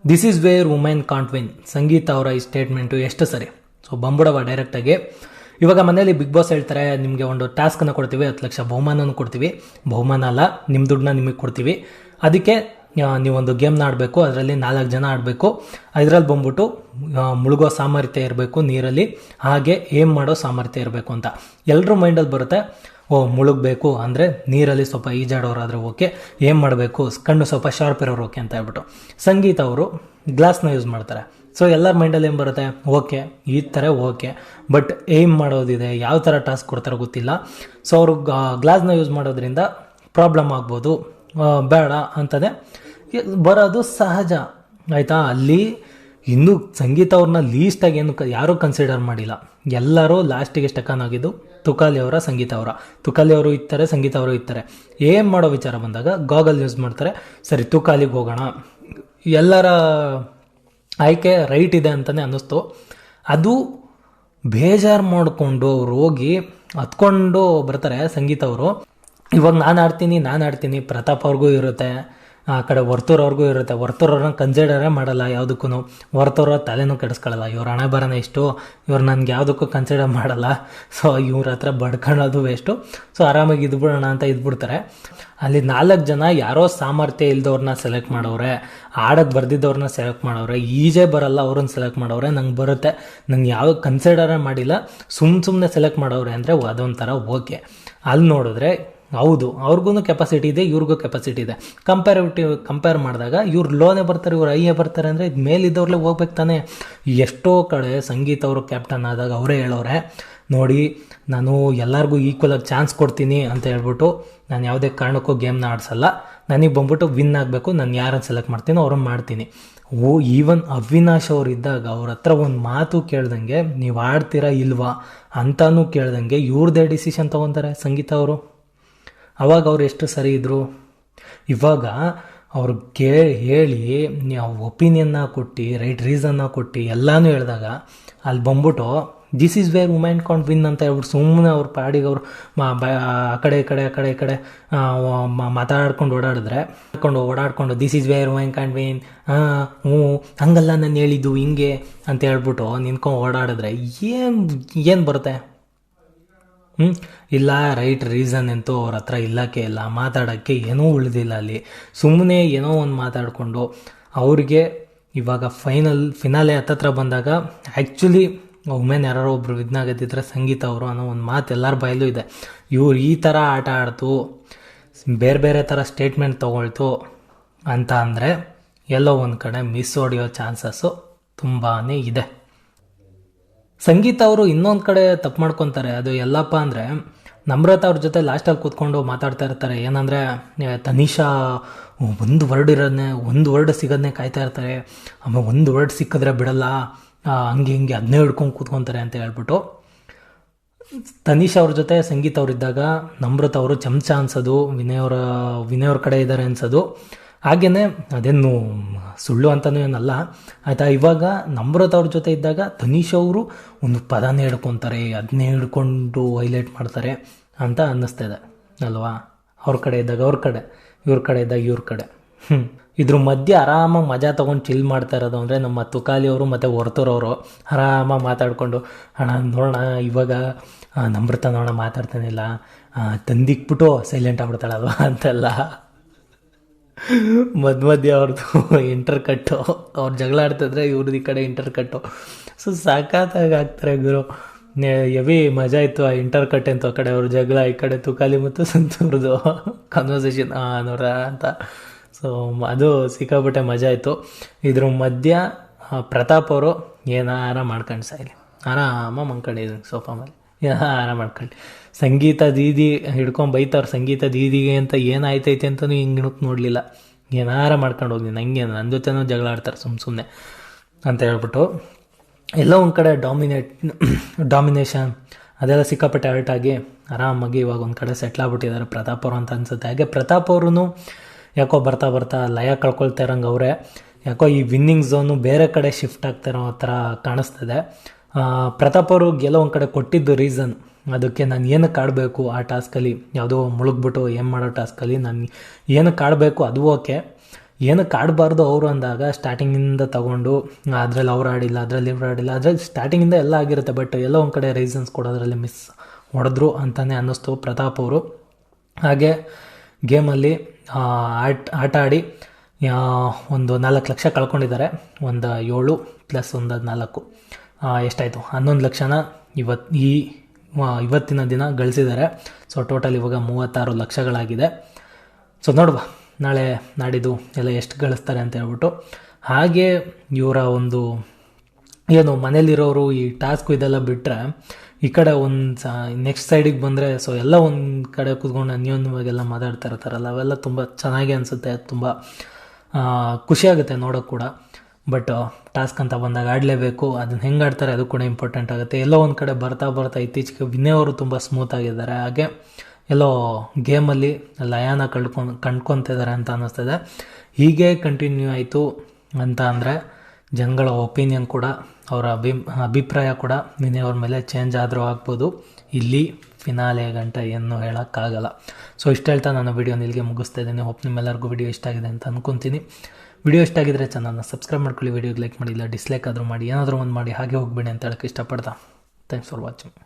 This is where women can't win. Sangeetha ಅವರ ಈ statement ಎಷ್ಟು ಸರಿ? ಸೊ ಬಂದ್ಬಿಡವ ಡೈರೆಕ್ಟಾಗಿ. ಇವಾಗ ಮನೇಲಿ ಬಿಗ್ ಬಾಸ್ ಹೇಳ್ತಾರೆ, ನಿಮಗೆ ಒಂದು ಟಾಸ್ಕನ್ನು ಕೊಡ್ತೀವಿ, 10 ಲಕ್ಷ ಬಹುಮಾನನೂ ಕೊಡ್ತೀವಿ. ಬಹುಮಾನ ಅಲ್ಲ, ನಿಮ್ಮ ದುಡ್ಡನ್ನ ನಿಮಗೆ ಕೊಡ್ತೀವಿ. ಅದಕ್ಕೆ ನೀವೊಂದು ಗೇಮ್ನ ಆಡಬೇಕು, ಅದರಲ್ಲಿ 4 ಜನ ಆಡಬೇಕು. ಇದರಲ್ಲಿ ಬಂದ್ಬಿಟ್ಟು ಮುಳುಗೋ ಸಾಮರ್ಥ್ಯ ಇರಬೇಕು ನೀರಲ್ಲಿ, ಹಾಗೆ ಏಮ್ ಮಾಡೋ ಸಾಮರ್ಥ್ಯ ಇರಬೇಕು ಅಂತ ಎಲ್ಲರೂ ಮೈಂಡಲ್ಲಿ ಬರುತ್ತೆ. ಮುಳುಗಬೇಕು ಅಂದರೆ ನೀರಲ್ಲಿ ಸ್ವಲ್ಪ ಈಜಾಡೋರಾದರೆ ಓಕೆ, ಏಮ್ ಮಾಡಬೇಕು ಕಣ್ಣು ಸ್ವಲ್ಪ ಶಾರ್ಪ್ ಇರೋರು ಓಕೆ ಅಂತ ಹೇಳ್ಬಿಟ್ಟು ಸಂಗೀತ ಅವರು ಗ್ಲಾಸ್ನ ಯೂಸ್ ಮಾಡ್ತಾರೆ. ಸೊ ಎಲ್ಲರ ಮೈಂಡಲ್ಲಿ ಏನು ಬರುತ್ತೆ, ಓಕೆ ಈ ಥರ ಓಕೆ, ಬಟ್ ಏಮ್ ಮಾಡೋದಿದೆ, ಯಾವ ಥರ ಟಾಸ್ಕ್ ಕೊಡ್ತಾರೋ ಗೊತ್ತಿಲ್ಲ. ಸೊ ಅವರು ಗ್ಲಾಸ್ನ ಯೂಸ್ ಮಾಡೋದ್ರಿಂದ ಪ್ರಾಬ್ಲಮ್ ಆಗ್ಬೋದು, ಬೇಡ ಅಂತಲೇ ಬರೋದು ಸಹಜ ಆಯಿತಾ. ಅಲ್ಲಿ ಇನ್ನೂ ಸಂಗೀತ ಅವ್ರನ್ನ ಲೀಸ್ಟಾಗಿ ಏನು ಯಾರೂ ಕನ್ಸಿಡರ್ ಮಾಡಿಲ್ಲ. ಎಲ್ಲರೂ ಲಾಸ್ಟಿಗೆ ಸ್ಟಕನ್ ಆಗಿದ್ದು ತುಕಾಲಿ ಅವರ, ಸಂಗೀತ ಅವರ. ತುಕಾಲಿ ಅವರು ಇರ್ತಾರೆ, ಸಂಗೀತ ಅವರು ಇರ್ತಾರೆ. ಏನು ಮಾಡೋ ವಿಚಾರ ಬಂದಾಗ ಗಾಗಲ್ ಯೂಸ್ ಮಾಡ್ತಾರೆ. ಸರಿ ತುಕಾಲಿಗೆ ಹೋಗೋಣ, ಎಲ್ಲರ ಆಯ್ಕೆ ರೈಟ್ ಇದೆ ಅಂತಲೇ ಅನ್ನಿಸ್ತು. ಅದು ಬೇಜಾರು ಮಾಡಿಕೊಂಡು ಅವ್ರು ಹೋಗಿ ಹತ್ಕೊಂಡು ಬರ್ತಾರೆ ಸಂಗೀತ ಅವರು. ಇವಾಗ ನಾನು ಆಡ್ತೀನಿ, ಪ್ರತಾಪ್ ಅವ್ರಿಗೂ ಇರುತ್ತೆ, ಆ ಕಡೆ ವರ್ತೂರವ್ರಿಗೂ ಇರುತ್ತೆ. ವರ್ತೂರವ್ರನ್ನ ಕನ್ಸಿಡರೇ ಮಾಡಲ್ಲ ಯಾವುದಕ್ಕೂ, ವರ್ತೂರ ತಲೆನೂ ಕೆಡಿಸ್ಕೊಳ್ಳಲ್ಲ. ಇವ್ರ ಹಣೆ ಬರೋಣ ಇಷ್ಟು, ಇವ್ರು ನನಗೆ ಯಾವುದಕ್ಕೂ ಕನ್ಸಿಡರ್ ಮಾಡಲ್ಲ. ಸೊ ಇವ್ರ ಹತ್ರ ಬಡ್ಕೊಳ್ಳೋದು ವೇಸ್ಟು. ಸೊ ಆರಾಮಾಗಿ ಇದ್ಬಿಡೋಣ ಅಂತ ಇದ್ಬಿಡ್ತಾರೆ. ಅಲ್ಲಿ 4 ಜನ ಯಾರೋ ಸಾಮರ್ಥ್ಯ ಇಲ್ದವ್ರನ್ನ ಸೆಲೆಕ್ಟ್ ಮಾಡವ್ರೆ, ಆಡಕ್ಕೆ ಬರ್ದಿದ್ದವ್ರನ್ನ ಸೆಲೆಕ್ಟ್ ಮಾಡವ್ರೆ, ಈಜೇ ಬರಲ್ಲ ಅವ್ರನ್ನ ಸೆಲೆಕ್ಟ್ ಮಾಡವ್ರೆ. ನಂಗೆ ಬರುತ್ತೆ, ನಂಗೆ ಯಾವ ಕನ್ಸಿಡರೇ ಮಾಡಿಲ್ಲ, ಸುಮ್ಮನೆ ಸೆಲೆಕ್ಟ್ ಮಾಡವ್ರೆ ಅಂದರೆ ಅದೊಂಥರ ಓಕೆ. ಅಲ್ಲಿ ನೋಡಿದ್ರೆ ಹೌದು, ಅವ್ರಿಗೂ ಕೆಪಾಸಿಟಿ ಇದೆ, ಇವ್ರಿಗೂ ಕೆಪಾಸಿಟಿ ಇದೆ. ಕಂಪೇರ್ ಮಾಡಿದಾಗ ಇವ್ರು ಲೋನೇ ಬರ್ತಾರೆ, ಇವ್ರು ಐಯೇ ಬರ್ತಾರೆ ಅಂದರೆ ಇದು ಮೇಲಿದ್ದವ್ರಲ್ಲೇ ಹೋಗ್ಬೇಕು ತಾನೆ. ಎಷ್ಟೋ ಕಡೆ ಸಂಗೀತ ಅವರು ಕ್ಯಾಪ್ಟನ್ ಆದಾಗ ಅವರೇ ಹೇಳೋರೆ, ನೋಡಿ ನಾನು ಎಲ್ಲರಿಗೂ ಈಕ್ವಲಾಗಿ ಚಾನ್ಸ್ ಕೊಡ್ತೀನಿ ಅಂತ ಹೇಳ್ಬಿಟ್ಟು ನಾನು ಯಾವುದೇ ಕಾರಣಕ್ಕೂ ಗೇಮ್ನ ಆಡಿಸಲ್ಲ, ನನಗೆ ಬಂದ್ಬಿಟ್ಟು ವಿನ್ ಆಗಬೇಕು, ನಾನು ಯಾರನ್ನು ಸೆಲೆಕ್ಟ್ ಮಾಡ್ತೀನೋ ಅವ್ರನ್ನ ಮಾಡ್ತೀನಿ. ಈವನ್ ಅವಿನಾಶ್ ಅವ್ರು ಇದ್ದಾಗ ಅವ್ರ ಹತ್ರ ಒಂದು ಮಾತು ಕೇಳ್ದಂಗೆ ನೀವು ಆಡ್ತೀರಾ ಇಲ್ವಾ ಅಂತಾನೂ ಕೇಳ್ದಂಗೆ ಇವ್ರದ್ದೇ ಡಿಸಿಷನ್ ತೊಗೊತಾರೆ ಸಂಗೀತ ಅವರು. ಅವಾಗ ಅವ್ರು ಎಷ್ಟು ಸರಿ ಇದ್ದರು. ಇವಾಗ ಅವ್ರು ಹೇಳಿ ನೀವು ಒಪಿನಿಯನ್ನ ಕೊಟ್ಟು ರೈಟ್ ರೀಸನ್ನ ಕೊಟ್ಟು ಎಲ್ಲನೂ ಹೇಳಿದಾಗ ಅಲ್ಲಿ ಬಂದ್ಬಿಟ್ಟು this is where women can't win ಅಂತ ಹೇಳ್ಬಿಟ್ಟು ಸುಮ್ಮನೆ ಅವ್ರ ಪಾಡಿಗೆ ಅವರು ಆ ಕಡೆ ಈ ಕಡೆ ಮಾತಾಡ್ಕೊಂಡು ಓಡಾಡ್ಕೊಂಡು this is where women can't win, ಹಂಗಲ್ಲ ನಾನು ಹೇಳಿದ್ದು ಹಿಂಗೆ ಅಂತ ಹೇಳ್ಬಿಟ್ಟು ನಿಂತ್ಕೊಂಡು ಓಡಾಡಿದ್ರೆ ಏನು ಬರುತ್ತೆ? ಇಲ್ಲ, ರೈಟ್ ರೀಸನ್ ಅಂತೂ ಅವ್ರ ಹತ್ರ ಇಲ್ಲಕ್ಕೆ ಇಲ್ಲ, ಮಾತಾಡೋಕ್ಕೆ ಏನೂ ಉಳಿದಿಲ್ಲ. ಅಲ್ಲಿ ಸುಮ್ಮನೆ ಏನೋ ಒಂದು ಮಾತಾಡಿಕೊಂಡು ಅವ್ರಿಗೆ ಇವಾಗ ಫಿನಾಲೆ ಹತ್ತತ್ರ ಬಂದಾಗ ಆ್ಯಕ್ಚುಲಿ ವುಮೆನ್ ಯಾರೋ ಒಬ್ರು ವಿದ್ನಾಗತ್ತಿದ್ರೆ ಸಂಗೀತ ಅವರು ಅನ್ನೋ ಒಂದು ಮಾತು ಎಲ್ಲರ ಬಾಯಲ್ಲೂ ಇದೆ. ಇವ್ರು ಈ ಥರ ಆಟ ಆಡ್ತು, ಬೇರೆ ಥರ ಸ್ಟೇಟ್ಮೆಂಟ್ ತೊಗೊಳ್ತು ಅಂತ ಅಂದರೆ ಎಲ್ಲೋ ಒಂದು ಕಡೆ ಮಿಸ್ ಹೊಡೆಯೋ ಚಾನ್ಸಸ್ಸು ತುಂಬಾ ಇದೆ. ಸಂಗೀತ ಅವರು ಇನ್ನೊಂದು ಕಡೆ ತಪ್ಪು ಮಾಡ್ಕೊತಾರೆ. ಅದು ಎಲ್ಲಪ್ಪ ಅಂದರೆ ನಮ್ರತಾ ಅವ್ರ ಜೊತೆ ಲಾಸ್ಟಲ್ಲಿ ಕೂತ್ಕೊಂಡು ಮಾತಾಡ್ತಾ ಇರ್ತಾರೆ. ಏನಂದರೆ ತನಿಷಾ ಒಂದು ವರ್ಡ್ ಸಿಗೋದನ್ನೇ ಕಾಯ್ತಾ ಇರ್ತಾರೆ, ಆಮೇಲೆ ಒಂದು ವರ್ಡ್ ಸಿಕ್ಕಿದ್ರೆ ಬಿಡಲ್ಲ, ಹಂಗೆ ಅದನ್ನೇ ಹಿಡ್ಕೊಂಡು ಕೂತ್ಕೊತಾರೆ ಅಂತ ಹೇಳ್ಬಿಟ್ಟು ತನಿಷಾ ಅವ್ರ ಜೊತೆ ಸಂಗೀತ ಅವ್ರಿದ್ದಾಗ ನಮ್ರತಾ ಅವರು ಚಮಚ ಅನ್ಸೋದು, ವಿನಯ್ ಅವ್ರ ಕಡೆ ಇದ್ದಾರೆ ಅನ್ಸೋದು. ಹಾಗೇ ಅದೇನು ಸುಳ್ಳು ಅಂತಲೂ ಏನಲ್ಲ ಆಯಿತಾ. ಇವಾಗ ನಮ್ರತಾ ಅವ್ರ ಜೊತೆ ಇದ್ದಾಗ ತನಿಷಾ ಅವರು ಒಂದು ಪದನೇ ಹಿಡ್ಕೊತಾರೆ, ಅದನ್ನೇ ಹಿಡ್ಕೊಂಡು ಹೈಲೈಟ್ ಮಾಡ್ತಾರೆ ಅಂತ ಅನ್ನಿಸ್ತದೆ ಅಲ್ವಾ. ಅವ್ರ ಕಡೆ ಇದ್ದಾಗ ಅವ್ರ ಕಡೆ, ಇವ್ರ ಕಡೆ ಇದ್ದಾಗ ಇವ್ರ ಕಡೆ. ಇದ್ರ ಮಧ್ಯೆ ಆರಾಮಾಗಿ ಮಜಾ ತೊಗೊಂಡು ಚಿಲ್ ಮಾಡ್ತಾ ಇರೋದು ಅಂದರೆ ನಮ್ಮ ತುಕಾಲಿ ಅವರು ಮತ್ತು ವರ್ತೂರವರು ಆರಾಮಾಗಿ ಮಾತಾಡಿಕೊಂಡು, ಅಣ್ಣ ನೋಡೋಣ ಇವಾಗ ನಮ್ರತಾ ನೋಡೋಣ ಮಾತಾಡ್ತಾನಿಲ್ಲ, ತಂದಿಕ್ಬಿಟ್ಟು ಸೈಲೆಂಟ್ ಆಗ್ಬಿಡ್ತಾಳಲ್ವ ಅಂತೆಲ್ಲ ಮಧ್ಯೆ ಅವ್ರದ್ದು ಇಂಟರ್ ಕಟ್ಟು, ಅವ್ರು ಜಗಳ ಆಡ್ತಿದ್ರೆ ಇವ್ರದ್ದು ಈ ಕಡೆ ಇಂಟರ್ ಕಟ್ಟು. ಸೊ ಸಾಕಾಗಿ ಆಗ್ತಾರೆ ಗುರು. ಹೆವಿ ಮಜಾ ಇತ್ತು ಆ ಇಂಟರ್ ಕಟ್ ಅಂತ. ಆ ಕಡೆ ಅವ್ರ ಜಗಳ, ಈ ಕಡೆ ತುಕಾಲಿ ಮತ್ತು ಸಂತೂರ್ದು ಕನ್ವರ್ಸೇಷನ್ ನೋಡ್ರ ಅಂತ. ಸೊ ಅದು ಸಿಕ್ಕಾಪಟ್ಟೆ ಮಜಾ ಇತ್ತು. ಇದ್ರ ಮಧ್ಯ ಪ್ರತಾಪ್ ಅವರು ಏನಾರ ಮಾಡ್ಕೊಂಡು ಸಾಯ್ಲಿ, ಆರಾಮ ಮಂಕೊಂಡಿದ್ದೀನಿ ಸೋಫಾ ಮೇಲೆ, ಏನಾರ ಮಾಡ್ಕೊಂಡು. ಸಂಗೀತ ದೀದಿ ಹಿಡ್ಕೊಂಡು ಬೈತವ್ರು ಸಂಗೀತ ದೀದಿಗೆ ಅಂತ ಏನಾಯ್ತೈತೆ ಅಂತಲೂ ಹಿಂಗೆ ನೋಡಲಿಲ್ಲ, ಏನಾರ ಮಾಡ್ಕೊಂಡು ಹೋಗಿ ನನಗೆ ನನ್ನ ಜೊತೆನೂ ಜಗಳ ಆಡ್ತಾರೆ ಸುಮ್ಮನೆ ಅಂತ ಹೇಳ್ಬಿಟ್ಟು ಎಲ್ಲೋ ಒಂದು ಕಡೆ ಡಾಮಿನೇಷನ್ ಅದೆಲ್ಲ ಸಿಕ್ಕಾಪಟ್ಟೆ ಹರ್ಟಾಗಿ ಆರಾಮಾಗಿ ಇವಾಗ ಒಂದು ಕಡೆ ಸೆಟ್ಲ್ ಆಗ್ಬಿಟ್ಟಿದ್ದಾರೆ ಪ್ರತಾಪ್ ಅವರು ಅಂತ ಅನ್ಸುತ್ತೆ. ಹಾಗೆ ಪ್ರತಾಪ್ ಅವ್ರೂ ಯಾಕೋ ಬರ್ತಾ ಲಯ ಕಳ್ಕೊಳ್ತಾ ಇರೋಂಗೆ ಅವರೇ ಯಾಕೋ ಈ ವಿನ್ನಿಂಗ್ ಝೋನು ಬೇರೆ ಕಡೆ ಶಿಫ್ಟ್ ಆಗ್ತಿರೋ ಥರ ಕಾಣಿಸ್ತದೆ. ಪ್ರತಾಪ್ ಅವರು ಗೆಲ್ಲೋ ಒಂದು ಕಡೆ ಕೊಟ್ಟಿದ್ದು ರೀಸನ್ ಅದಕ್ಕೆ, ನಾನು ಏನಕ್ಕೆ ಆಡಬೇಕು ಆ ಟಾಸ್ಕಲ್ಲಿ, ಯಾವುದೋ ಮುಳುಗ್ಬಿಟ್ಟು ಏನು ಮಾಡೋ ಟಾಸ್ಕಲ್ಲಿ ನಾನು ಏನಕ್ಕೆ ಆಡಬೇಕು ಅದು ಓಕೆ, ಏನಕ್ಕೆ ಆಡಬಾರ್ದು ಅವರು ಅಂದಾಗ ಸ್ಟಾರ್ಟಿಂಗಿಂದ ತೊಗೊಂಡು ಅದರಲ್ಲಿ ಅವ್ರು ಆಡಿಲ್ಲ, ಅದರಲ್ಲಿ ಇವ್ರು ಆಡಿಲ್ಲ, ಅದರಲ್ಲಿ ಸ್ಟಾರ್ಟಿಂಗಿಂದ ಎಲ್ಲ ಆಗಿರುತ್ತೆ. ಬಟ್ ಎಲ್ಲೋ ಒಂದು ಕಡೆ ರೀಸನ್ಸ್ ಕೊಡೋದ್ರಲ್ಲಿ ಮಿಸ್ ಹೊಡೆದ್ರು ಅಂತಲೇ ಅನ್ನಿಸ್ತು ಪ್ರತಾಪ್ ಅವರು. ಹಾಗೆ ಗೇಮಲ್ಲಿ ಆಟ ಆಡಿ ಒಂದು 4 ಲಕ್ಷ ಕಳ್ಕೊಂಡಿದ್ದಾರೆ. ಒಂದು 7 ಪ್ಲಸ್ ಒಂದು 4 ಎಷ್ಟಾಯಿತು, 11 ಲಕ್ಷನ ಇವತ್ತಿನ ದಿನ ಗಳಿಸಿದ್ದಾರೆ. ಸೊ ಟೋಟಲ್ ಇವಾಗ 36 ಲಕ್ಷಗಳಾಗಿದೆ. ಸೊ ನೋಡುವ ನಾಳೆ ನಾಡಿದ್ದು ಎಲ್ಲ ಎಷ್ಟು ಗಳಿಸ್ತಾರೆ ಅಂತ ಹೇಳ್ಬಿಟ್ಟು. ಹಾಗೆ ಇವರ ಒಂದು ಏನು ಮನೇಲಿರೋರು ಈ ಟಾಸ್ಕು ಇದೆಲ್ಲ ಬಿಟ್ಟರೆ ಈ ಕಡೆ ಒಂದು ನೆಕ್ಸ್ಟ್ ಸೈಡಿಗೆ ಬಂದರೆ ಸೊ ಎಲ್ಲ ಒಂದು ಕಡೆ ಕೂತ್ಕೊಂಡು ಅನ್ಯೋನ್ಯವಾಗೆಲ್ಲ ಮಾತಾಡ್ತಾ ಇರ್ತಾರಲ್ಲ, ಅವೆಲ್ಲ ತುಂಬ ಚೆನ್ನಾಗಿ ಅನಿಸುತ್ತೆ, ತುಂಬ ಖುಷಿಯಾಗುತ್ತೆ ನೋಡೋಕೆ ಕೂಡ. ಬಟ್ ಟಾಸ್ಕ್ ಅಂತ ಬಂದಾಗ ಆಡಲೇಬೇಕು, ಅದನ್ನು ಹೆಂಗೆ ಆಡ್ತಾರೆ ಅದು ಕೂಡ ಇಂಪಾರ್ಟೆಂಟ್ ಆಗುತ್ತೆ. ಎಲ್ಲೋ ಒಂದು ಕಡೆ ಬರ್ತಾ ಇತ್ತೀಚೆಗೆ ವಿನಯ್ ಅವರು ತುಂಬ ಸ್ಮೂತ್ ಆಗಿದ್ದಾರೆ. ಹಾಗೆ ಎಲ್ಲೋ ಗೇಮಲ್ಲಿ ಲಯನ ಕಂಡ್ಕೊತಿದ್ದಾರೆ ಅಂತ ಅನ್ನಿಸ್ತದೆ. ಹೀಗೆ ಕಂಟಿನ್ಯೂ ಆಯಿತು ಅಂತ ಅಂದರೆ ಜನಗಳ ಒಪಿನಿಯನ್ ಕೂಡ, ಅವರ ಅಭಿಪ್ರಾಯ ಕೂಡ ವಿನಯ್ ಅವ್ರ ಮೇಲೆ ಚೇಂಜ್ ಆದರೂ ಆಗ್ಬೋದು. ಇಲ್ಲಿ ಫಿನಾಲೆ ಗಂಟ ಏನು ಹೇಳೋಕ್ಕಾಗಲ್ಲ. ಸೊ ಇಷ್ಟು ಹೇಳ್ತಾ ನಾನು ವಿಡಿಯೋ ಇಲ್ಲಿಗೆ ಮುಗಿಸ್ತಾ ಇದ್ದೀನಿ. ಹೋಪ್ ನಿಮ್ಮೆಲ್ಲರಿಗೂ ವಿಡಿಯೋ ಇಷ್ಟ ಆಗಿದೆ ಅಂತ ಅಂದ್ಕೊತೀನಿ. ವಿಡಿಯೋ ಇಷ್ಟ ಆಗಿದ್ರೆ ಚಾನಲ್ನ ಸಬ್ಸ್ಕ್ರೈಬ್ ಮಾಡ್ಕೊಳ್ಳಿ, ವಿಡಿಯೋಗೆ ಲೈಕ್ ಮಾಡಿಲ್ಲ ಡಿಸ್ಲೈಕ್ ಆದರೂ ಮಾಡಿ, ಏನಾದರೂ ಒಂದು ಮಾಡಿ ಹಾಗೆ ಹೋಗ್ಬೇಡಿ ಅಂತ ಹೇಳೋಕ್ಕೆ ಇಷ್ಟಪಡ್ತಾ. Thanks for watching.